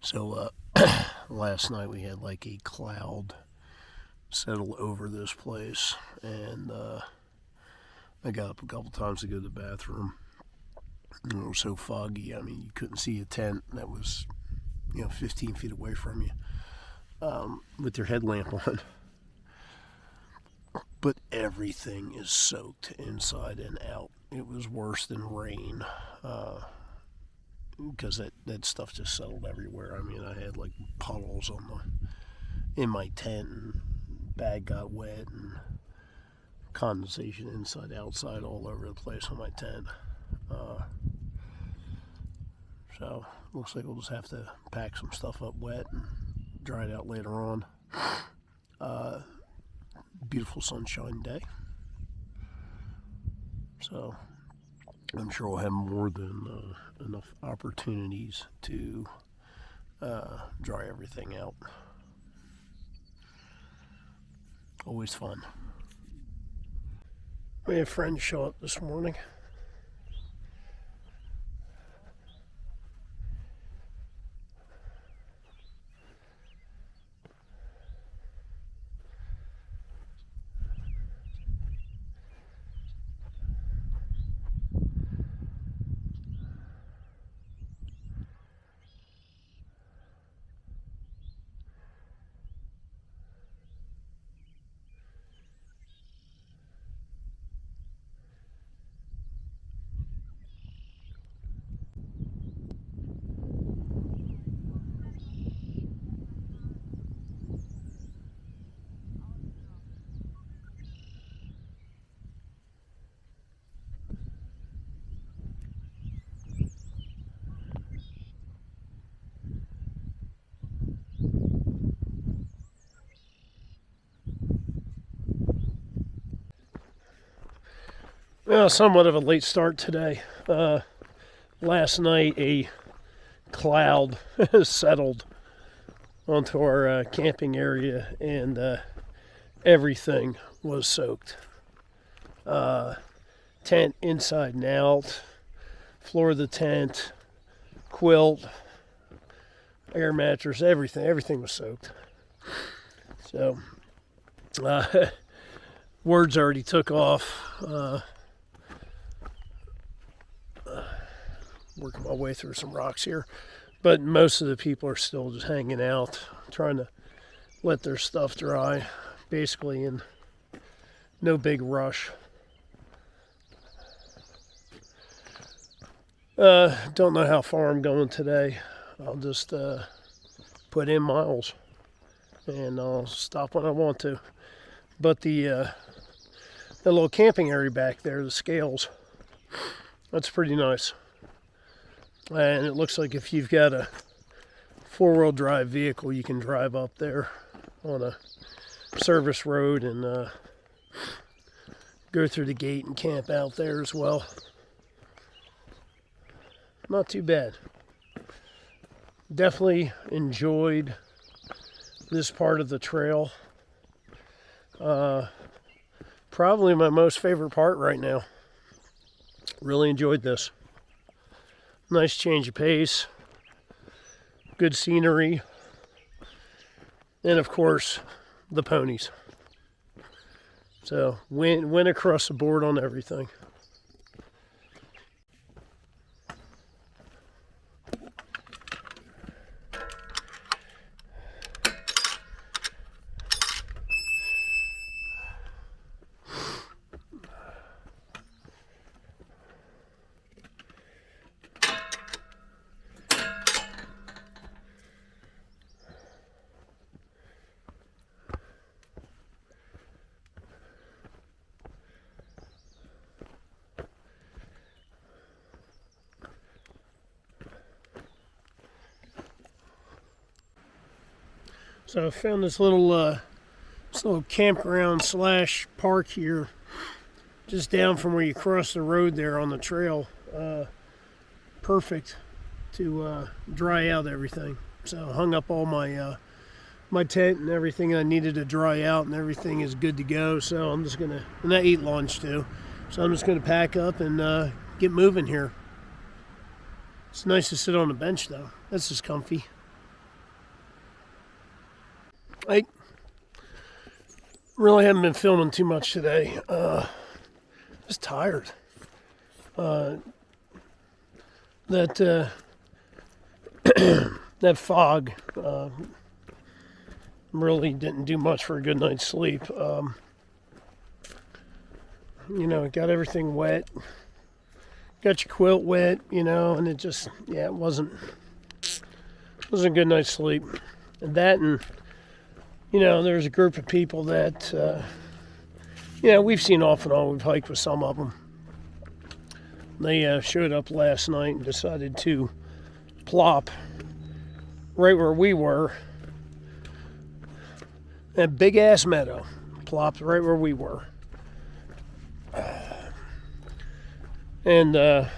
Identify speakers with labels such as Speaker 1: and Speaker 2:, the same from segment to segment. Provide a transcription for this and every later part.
Speaker 1: So last night we had like a cloud settle over this place, and I got up a couple times to go to the bathroom. It was so foggy. I mean, you couldn't see a tent that was 15 feet away from you with your headlamp on. But everything is soaked inside and out. It was worse than rain. Because that stuff just settled everywhere. I mean, I had like puddles in my tent, and bag got wet, and condensation inside, outside, all over the place on my tent. So looks like we'll just have to pack some stuff up wet and dry it out later on. Beautiful sunshine day. So I'm sure we'll have more than enough opportunities to dry everything out. Always fun. We had friends show up this morning. Well, somewhat of a late start today. Last night, a cloud settled onto our camping area, and everything was soaked. Tent inside and out, floor of the tent, quilt, air mattress, everything was soaked. So, words already took off. Working my way through some rocks here, but most of the people are still just hanging out, trying to let their stuff dry, basically in no big rush. Don't know how far I'm going today. I'll just put in miles, and I'll stop when I want to. But the little camping area back there, the scales, that's pretty nice. And it looks like if you've got a four-wheel drive vehicle, you can drive up there on a service road and go through the gate and camp out there as well. Not too bad. Definitely enjoyed this part of the trail. Probably my most favorite part right now. Really enjoyed this. Nice change of pace, good scenery, and of course, the ponies. So, win across the board on everything. So I found this little campground slash park here, just down from where you cross the road there on the trail. Perfect to dry out everything. So I hung up all my my tent and everything I needed to dry out, and everything is good to go. So I'm just gonna, and I ate lunch too. So I'm just gonna pack up and get moving here. It's nice to sit on a bench though. That's just comfy. I really haven't been filming too much today. Just tired. That that fog really didn't do much for a good night's sleep. It got everything wet. Got your quilt wet, and it just, it wasn't a good night's sleep. And there's a group of people that, we've seen off and on. We've hiked with some of them. They showed up last night and decided to plop right where we were. That big ass meadow plopped right where we were. And, the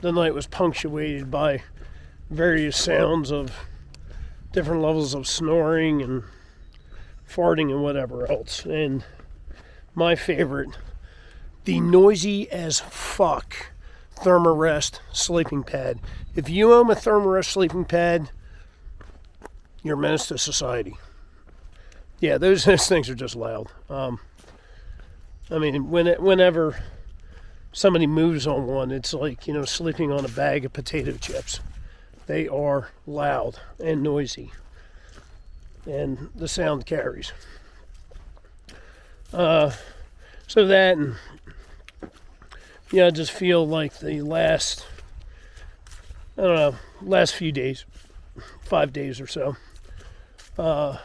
Speaker 1: night was punctuated by various sounds of different levels of snoring and farting and whatever else. And my favorite, the noisy as fuck Thermarest sleeping pad. If you own a Thermarest sleeping pad, you're a menace to society. Yeah, those things are just loud. Whenever somebody moves on one, it's like, sleeping on a bag of potato chips. They are loud and noisy, and the sound carries. So that, and I just feel like the last few days, 5 days or so, I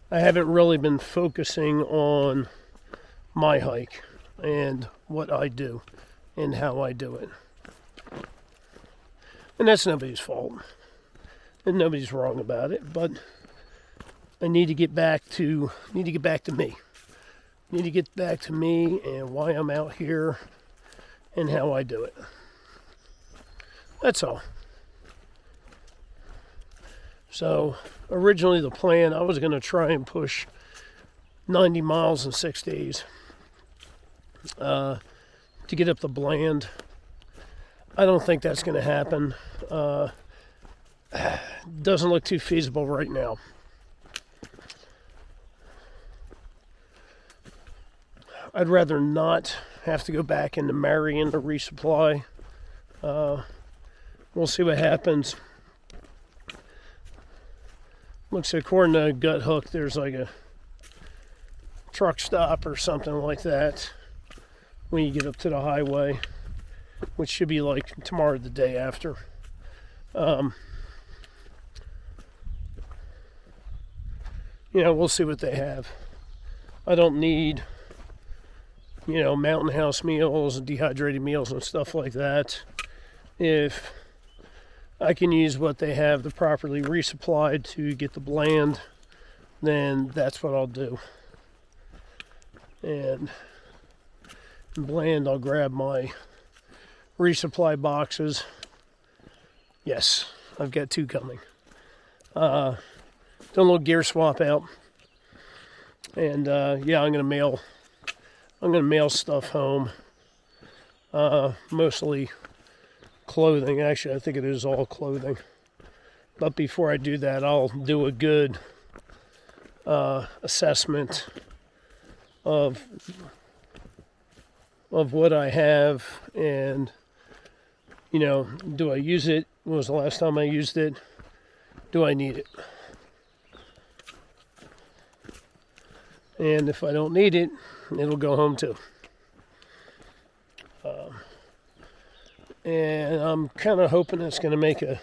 Speaker 1: haven't really been focusing on my hike and what I do and how I do it. And that's nobody's fault. And nobody's wrong about it, but I need to get back to me. Need to get back to me and why I'm out here and how I do it. That's all. So originally the plan, I was going to try and push 90 miles in 6 days to get up the Bland. I don't think that's going to happen. Doesn't look too feasible right now. I'd rather not have to go back into Marion to resupply. We'll see what happens. Looks like according to Gut Hook, there's like a truck stop or something like that when you get up to the highway, which should be like tomorrow or the day after. We'll see what they have. I don't need, Mountain House meals, dehydrated meals and stuff like that. If I can use what they have to properly resupply to get the Bland, then that's what I'll do. And in Bland, I'll grab my resupply boxes. Yes, I've got 2 coming. Done a little gear swap out. And I'm gonna mail stuff home. Mostly clothing. Actually, I think it is all clothing. But before I do that, I'll do a good assessment of what I have, and do I use it? When was the last time I used it? Do I need it? And if I don't need it, it'll go home too. And I'm kind of hoping it's going to make a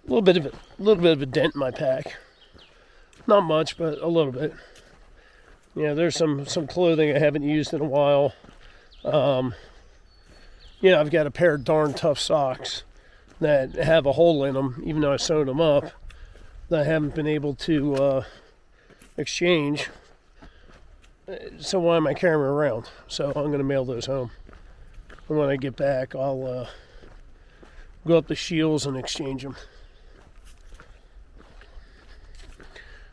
Speaker 1: little bit of a dent in my pack. Not much, but a little bit. There's some clothing I haven't used in a while. I've got a pair of darn tough socks that have a hole in them, even though I sewed them up, that I haven't been able to exchange. So why am I carrying them around? So I'm going to mail those home. And when I get back, I'll go up to Shields and exchange them.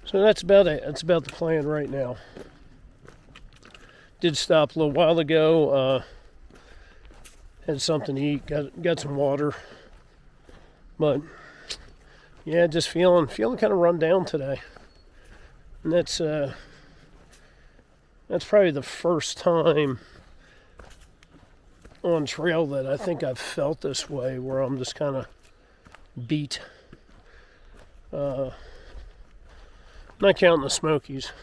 Speaker 1: So that's about it. That's about the plan right now. Did stop a little while ago. Had something to eat. Got some water. But yeah, just feeling kind of run down today, and that's probably the first time on trail that I think I've felt this way, where I'm just kind of beat. Not counting the Smokies,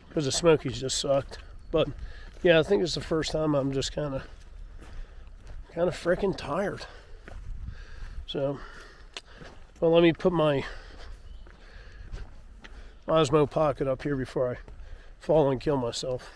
Speaker 1: because the Smokies just sucked. But yeah, I think it's the first time I'm just kind of freaking tired. So, well, let me put my Osmo Pocket up here before I fall and kill myself.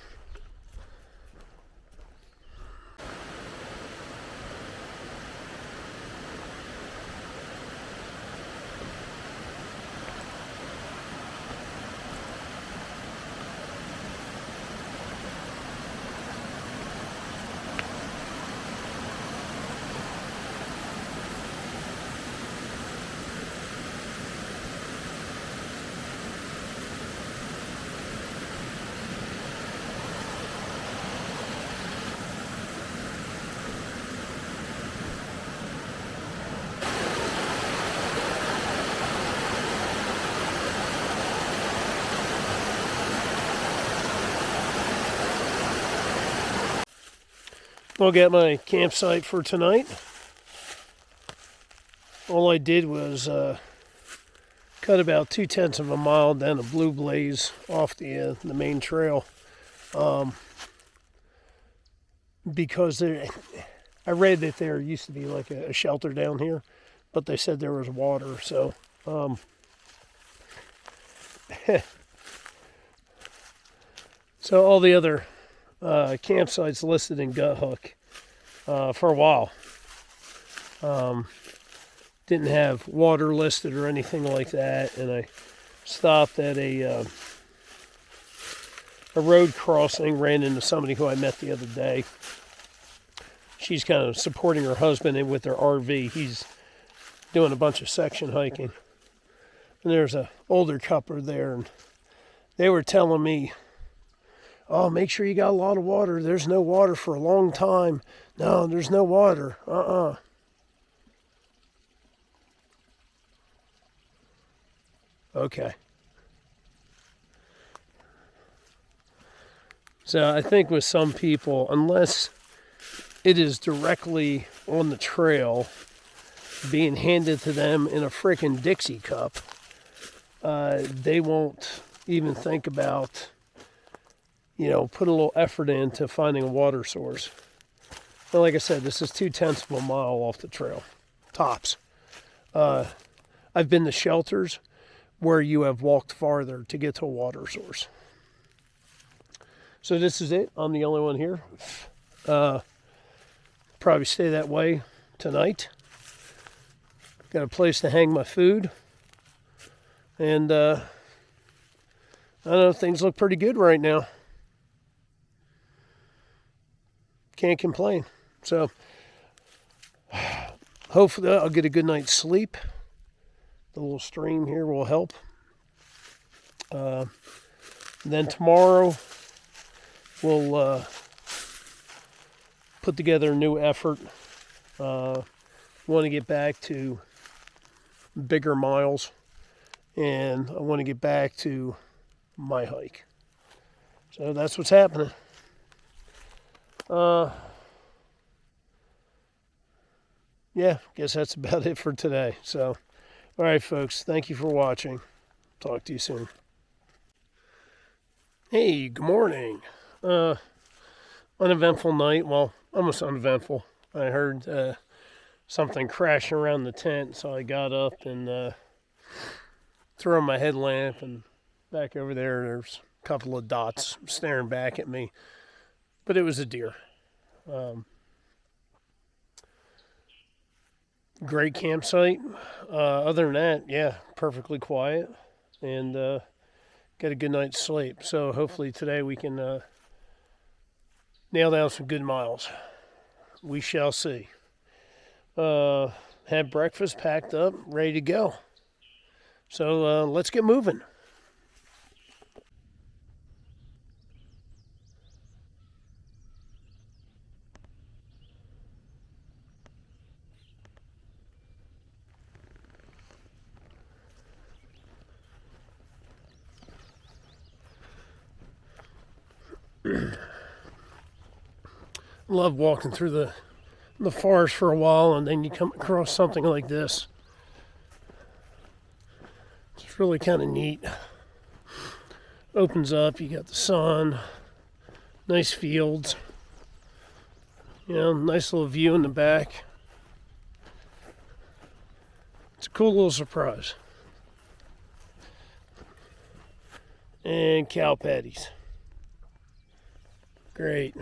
Speaker 1: Look at my campsite for tonight. All I did was cut about 2/10 of a mile down a blue blaze off the main trail, because I read that there used to be like a shelter down here, but they said there was water. So so all the other campsites listed in Guthook for a while didn't have water listed or anything like that, and I stopped at a road crossing, ran into somebody who I met the other day. She's kind of supporting her husband with their RV. He's doing a bunch of section hiking, and there's an older couple there, and they were telling me, oh, make sure you got a lot of water. There's no water for a long time. No, there's no water. Okay. So I think with some people, unless it is directly on the trail, being handed to them in a frickin' Dixie cup, they won't even think about, put a little effort into finding a water source. But like I said, this is 2/10 of a mile off the trail, tops. I've been to shelters where you have walked farther to get to a water source. So this is it. I'm the only one here. Probably stay that way tonight. Got a place to hang my food. And I don't know, things look pretty good right now. Can't complain. So hopefully I'll get a good night's sleep. The little stream here will help. Then tomorrow we'll put together a new effort. Want to get back to bigger miles, and I want to get back to my hike. So that's what's happening. Yeah, guess that's about it for today. So, all right, folks, thank you for watching. Talk to you soon. Hey, good morning. Uneventful night. Well, almost uneventful. I heard something crashing around the tent, so I got up and threw on my headlamp, and back over there's a couple of dots staring back at me. But it was a deer. Great campsite. Other than that, yeah, perfectly quiet, and got a good night's sleep. So hopefully today we can nail down some good miles. We shall see. Have breakfast packed up, ready to go. So let's get moving. Love walking through the forest for a while, and then you come across something like this. It's really kind of neat. Opens up, you got the sun, nice fields, nice little view in the back. It's a cool little surprise. And cow patties. Great.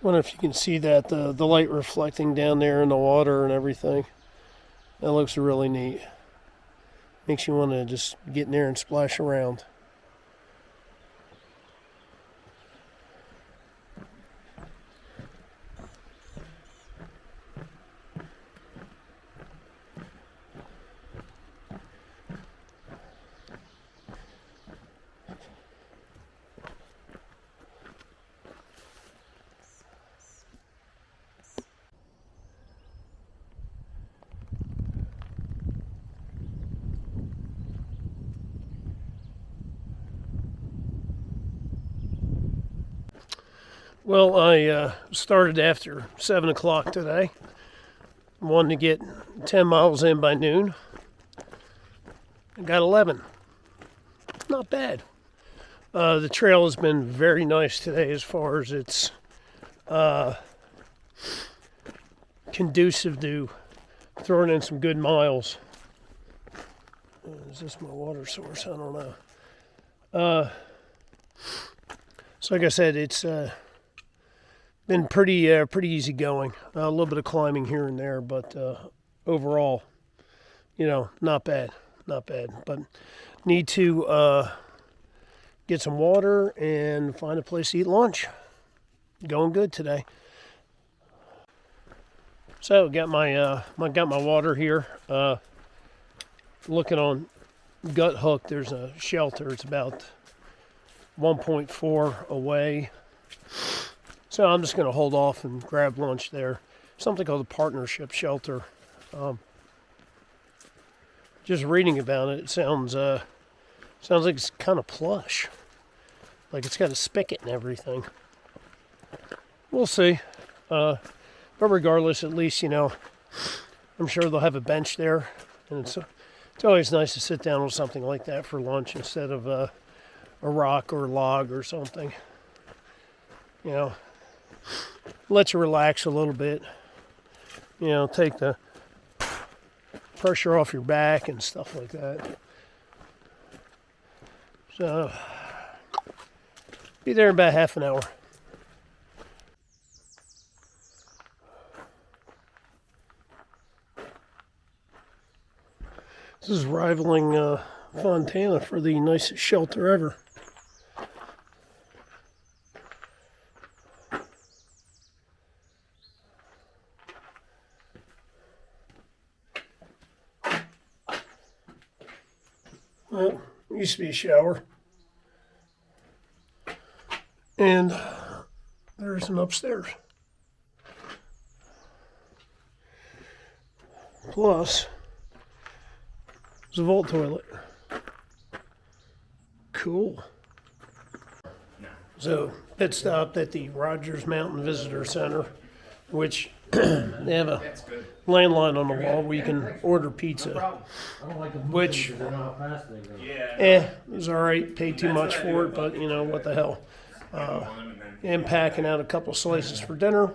Speaker 1: Wonder if you can see that, the light reflecting down there in the water and everything. That looks really neat. Makes you want to just get in there and splash around. Well, I started after 7 o'clock today. Wanted to get 10 miles in by noon. I got 11. Not bad. The trail has been very nice today as far as it's conducive to throwing in some good miles. Is this my water source? I don't know. So like I said, it's been pretty easy going. A little bit of climbing here and there, but overall, not bad. But need to get some water and find a place to eat lunch. Going good today. So got my water here. Looking on Gut Hook, there's a shelter. It's about 1.4 away. So I'm just going to hold off and grab lunch there. Something called a partnership shelter. Just reading about it, it sounds like it's kind of plush. Like it's got a spigot and everything. We'll see. But regardless, at least, I'm sure they'll have a bench there. And it's always nice to sit down with something like that for lunch instead of a rock or log or something. Let you relax a little bit. Take the pressure off your back and stuff like that. So, be there in about half an hour. This is rivaling Fontana for the nicest shelter ever. Well, used to be a shower. And there's an upstairs. Plus, there's a vault toilet. Cool. So, pit stop at the Rogers Mountain Visitor Center, which they have a landline on the wall where you can order pizza, which, it was alright, paid too much for it, but what the hell. And packing out a couple slices for dinner,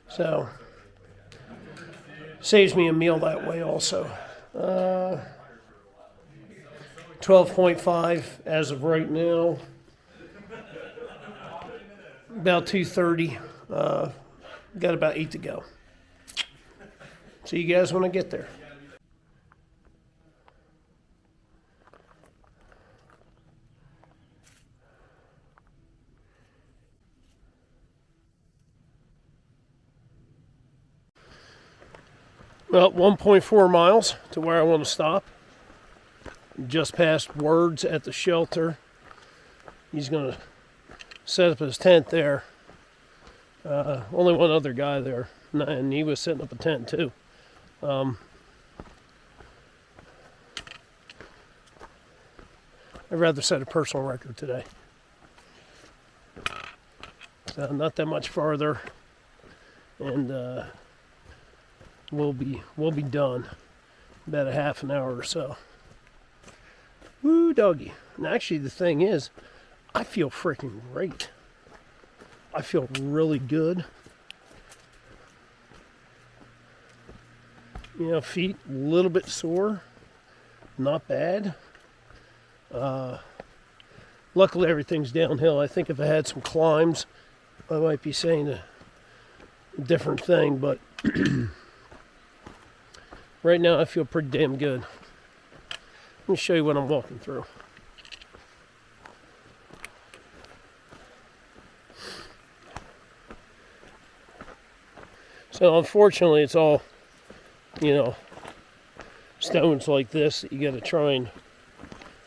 Speaker 1: so saves me a meal that way also. 12.5 as of right now, about 2:30. Got about 8 to go. See you guys when I get there. Well, 1.4 miles to where I want to stop. Just past Words at the shelter. He's going to set up his tent there. Only one other guy there, and he was setting up a tent too. I'd rather set a personal record today. So not that much farther, and we'll be done about a half an hour or so. Woo doggy. And actually the thing is, I feel freaking great. I feel really good. You know, feet a little bit sore. Not bad. Luckily everything's downhill. I think if I had some climbs, I might be saying a different thing, but right now I feel pretty damn good. Let me show you what I'm walking through. So unfortunately it's all, you know, stones like this that you got to try and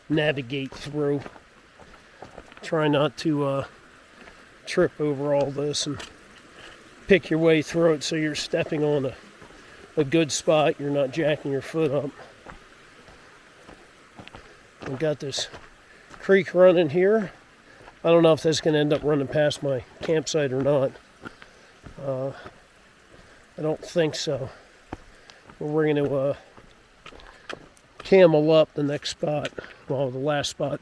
Speaker 1: navigate through. Try not to trip over all this and pick your way through it so you're stepping on a good spot. You're not jacking your foot up. We've got this creek running here. I don't know if that's going to end up running past my campsite or not. I don't think so. We're going to camel up the next spot, well, the last spot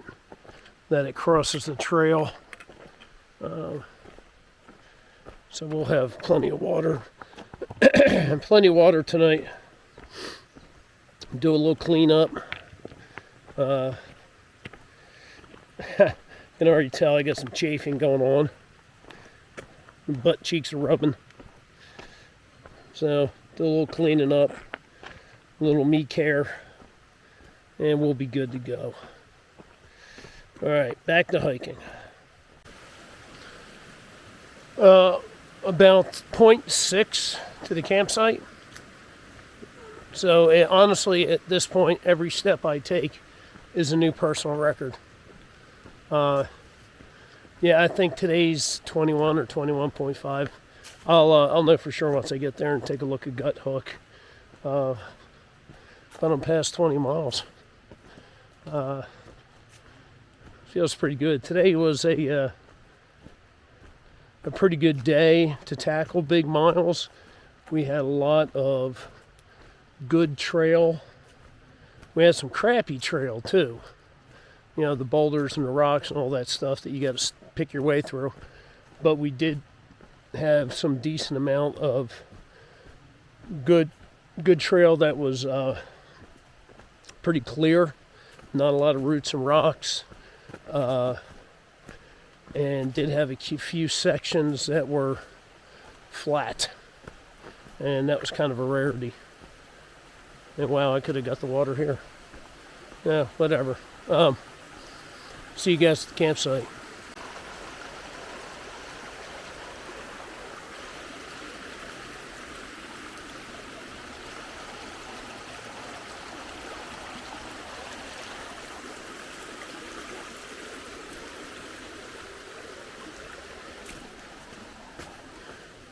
Speaker 1: that it crosses the trail. So we'll have plenty of water. And plenty of water tonight. Do a little cleanup. I can already tell I got some chafing going on. My butt cheeks are rubbing. So do a little cleaning up, a little me care, and we'll be good to go. All right, back to hiking. About 0.6 to the campsite. So honestly, at this point, every step I take is a new personal record. Yeah, I think today's 21 or 21.5. I'll know for sure once I get there and take a look at Gut Hook. But I'm past 20 miles. Feels pretty good. Today was a pretty good day to tackle big miles. We had a lot of good trail. We had some crappy trail too. You know, the boulders and the rocks and all that stuff that you got to pick your way through. But we did have some decent amount of good trail that was pretty clear. Not a lot of roots and rocks. And did have a few sections that were flat. And that was kind of a rarity. And wow, I could have got the water here. Yeah, whatever. See you guys at the campsite.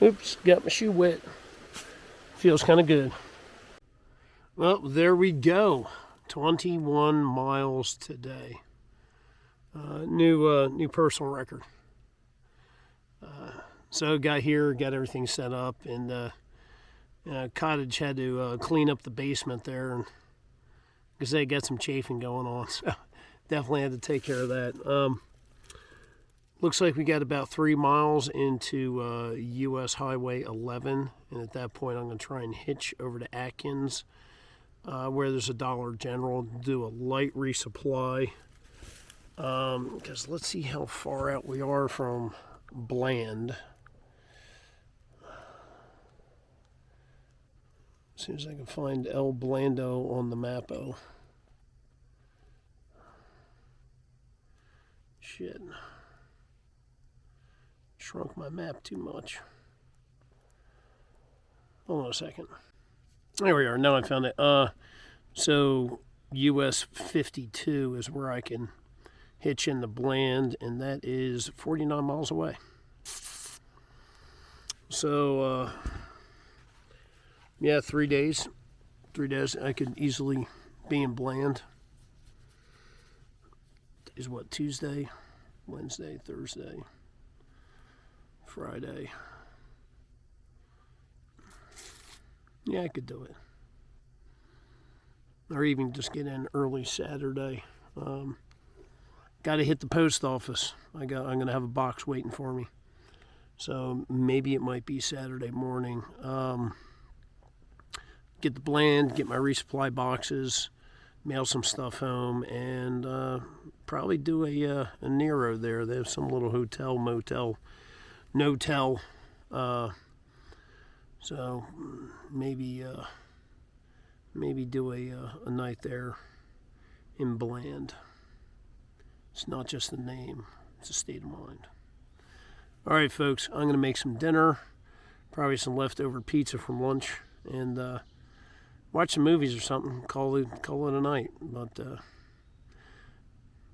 Speaker 1: Oops, got my shoe wet. Feels kind of good. Well, there we go. 21 miles today. New personal record. So got here, got everything set up, and Cottage had to clean up the basement there, and because they got some chafing going on, so definitely had to take care of that. Looks like we got about 3 miles into US Highway 11, and at that point I'm going to try and hitch over to Atkins, where there's a Dollar General, do a light resupply, because let's see how far out we are from Bland. As soon as I can find El Blando on the map-o. Shit. Shrunk my map too much. Hold on a second. There we are. Now I found it. So US 52 is where I can hitch in the Bland, and that is 49 miles away. So, yeah, 3 days. 3 days. I could easily be in Bland. Is what, Tuesday, Wednesday, Thursday, Friday. Yeah, I could do it. Or even just get in early Saturday. Got to hit the post office. I'm going to have a box waiting for me. So maybe it might be Saturday morning. Get the Bland, get my resupply boxes, mail some stuff home, and probably do a Nero there. They have some little hotel, motel, no-tell. So maybe do a night there in Bland. It's not just a name, it's a state of mind. All right, folks, I'm going to make some dinner, probably some leftover pizza from lunch, and watch some movies or something. Call it a night. But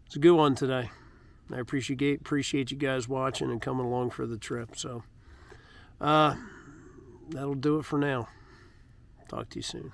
Speaker 1: it's a good one today. I appreciate you guys watching and coming along for the trip. So that'll do it for now. Talk to you soon.